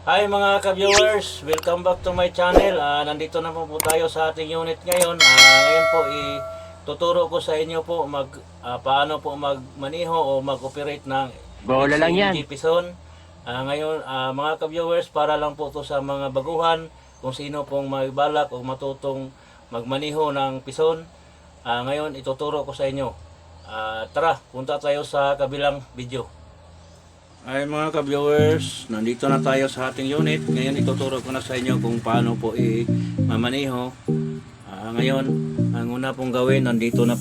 Hi mga ka-viewers, welcome back to my channel. Nandito na po tayo sa ating unit ngayon. Ngayon po tuturo ko sa inyo po paano po magmaneho o mag-operate ng Bola lang yan. XCMG Pison. Ngayon mga ka-viewers, para lang po to sa mga baguhan kung sino pong magbalak o matutong magmaneho ng pison. Ngayon ituturo ko sa inyo. Tara, punta tayo sa kabilang video. Ay mga ka-viewers, nandito na tayo sa ating unit. Ngayon ituturo ko na sa inyo kung paano po i-mamaneho. Ngayon, ang una pong gawin, nandito na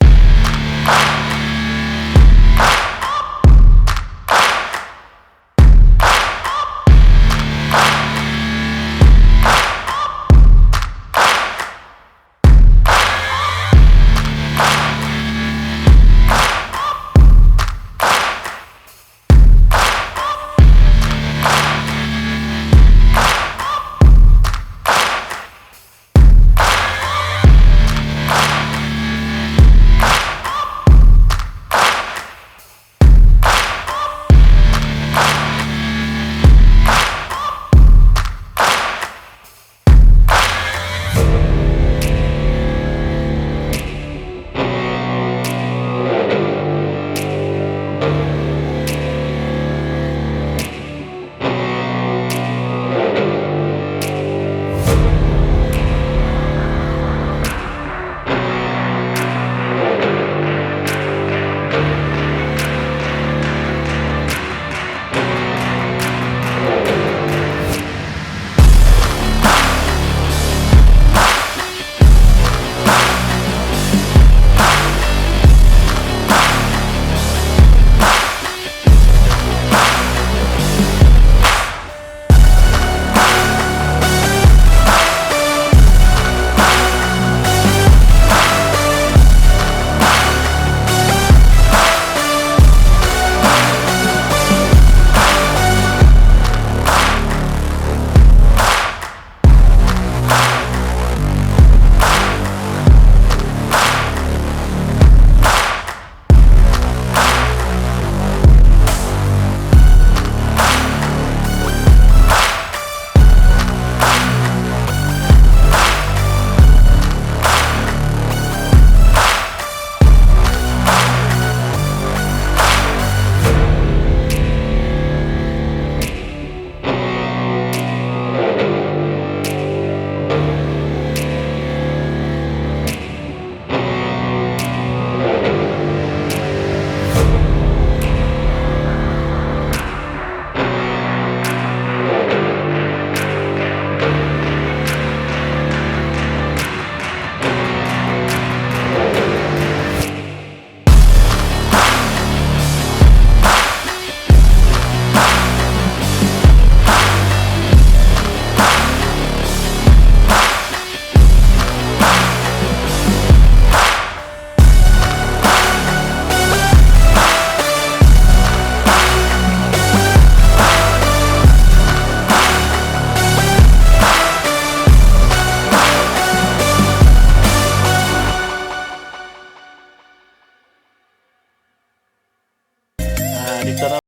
dito na.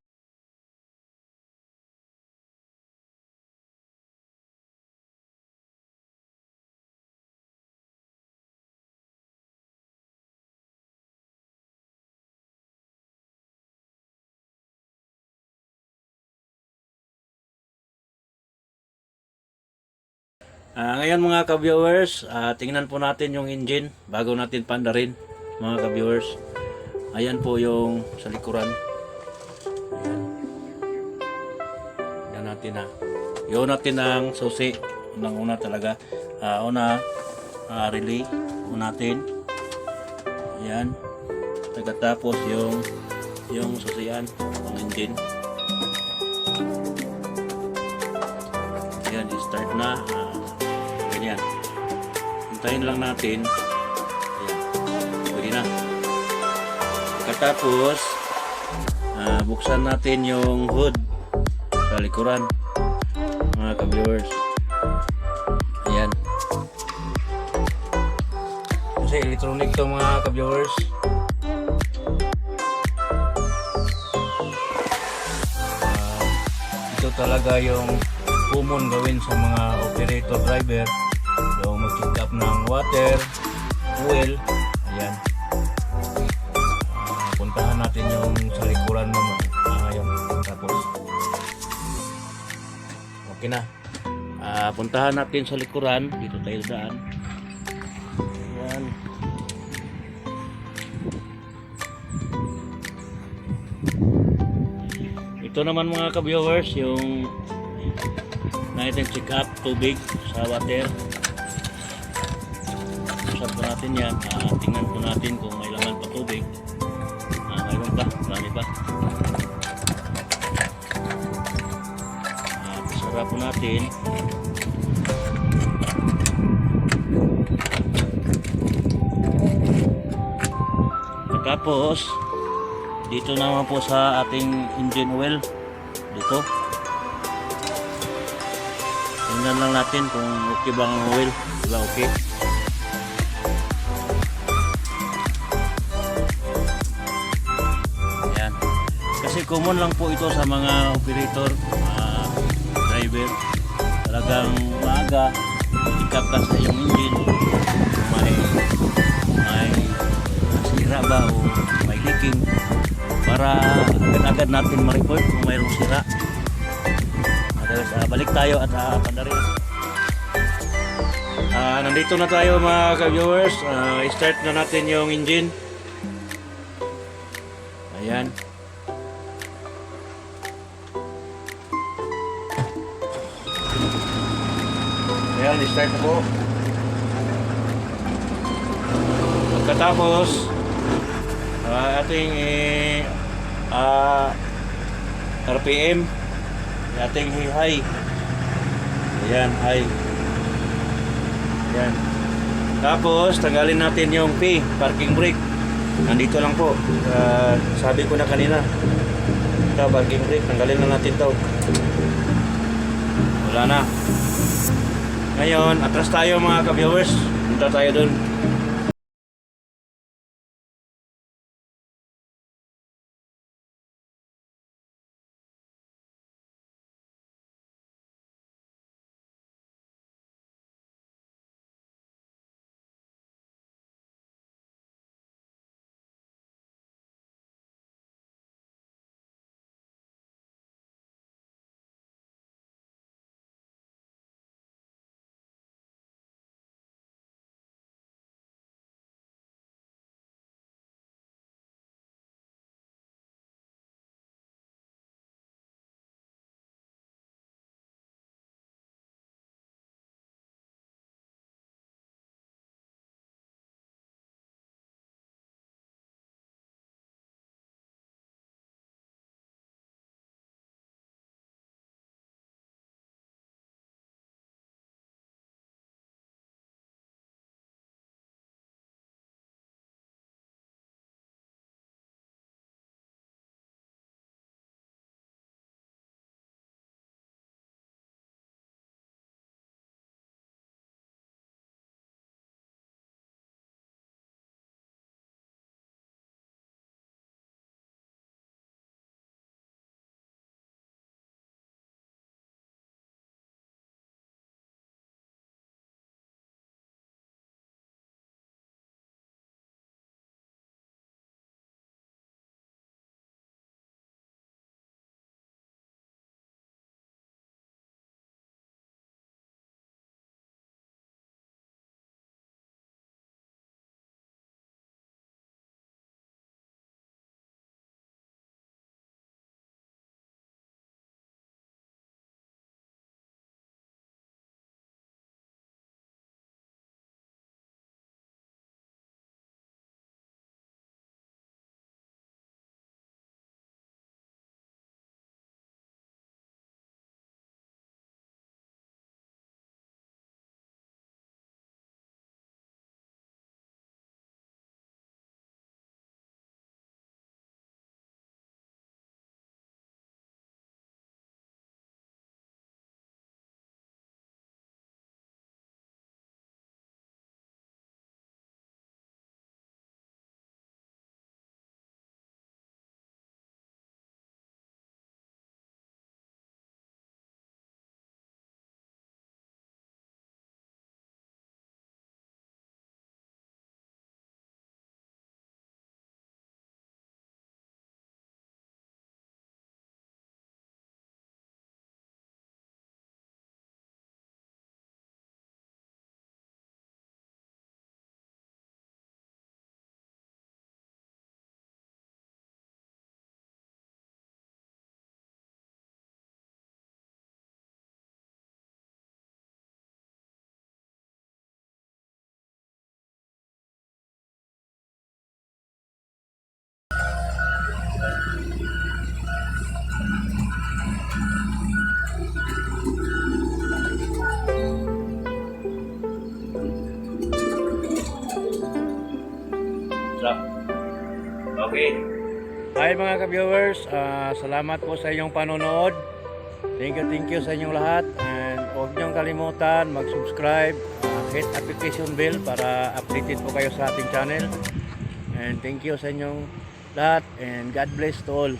Ngayon mga ka-viewers, tingnan po natin yung engine bago natin pandarin mga ka-viewers. Ayan po yung sa likuran. Ayan. Yan natin na. Yun natin ang susi. Unang-una talaga. Relay. Natin. Ayan. Pagkatapos yung susian ng engine. Ayan, start na. Ganyan. Hintayin lang natin. Ayan. Pwede na. Pagkatapos, buksan natin yung hood sa likuran mga ka-viewers. Ayan. Kasi electronic to mga ka-viewers. Ito talaga yung common gawin sa mga operator driver, yung mag-check up ng water, fuel. Ayan. Puntahan natin yung sa likuran naman ngayon. Tapos okay na. Puntahan natin sa likuran. Dito tayo daan. Ayan. Ito naman mga ka-viewers, yung natin check up tubig sa water. Usap po natin yan. Tingnan po natin kung may laman pa tubig. Mayroon pa, marami pa. Sarap po natin. Tapos dito naman po sa ating engine oil, dito tingnan lang natin kung okay bang oil. Diba okay? Ayan. Kasi common lang po ito sa mga operator, driver. Talagang maaga ikap ka sa iyong engine kung may sira ba o may leaking, para agad-agad natin ma-report kung mayroong sira. Balik tayo at pandarin. Nandito na tayo mga ka-viewers. I-start na natin yung engine. Ayan. Ayan, i-start na po. Pagkatapos ating RPM, ating high. Ayan, high. Ayan. Tapos tanggalin natin yung P, parking brake. Nandito lang po. Sabi ko na kanina, ito parking brake, tanggalin na natin to. Wala na. Ngayon, atras tayo mga ka-viewers. Punta tayo dun. Hi mga ka-viewers, salamat po sa inyong panonood. Thank you sa inyong lahat. And huwag niyong kalimutan mag-subscribe, hit application bell para updated po kayo sa ating channel. And thank you sa inyong lahat and God bless to all.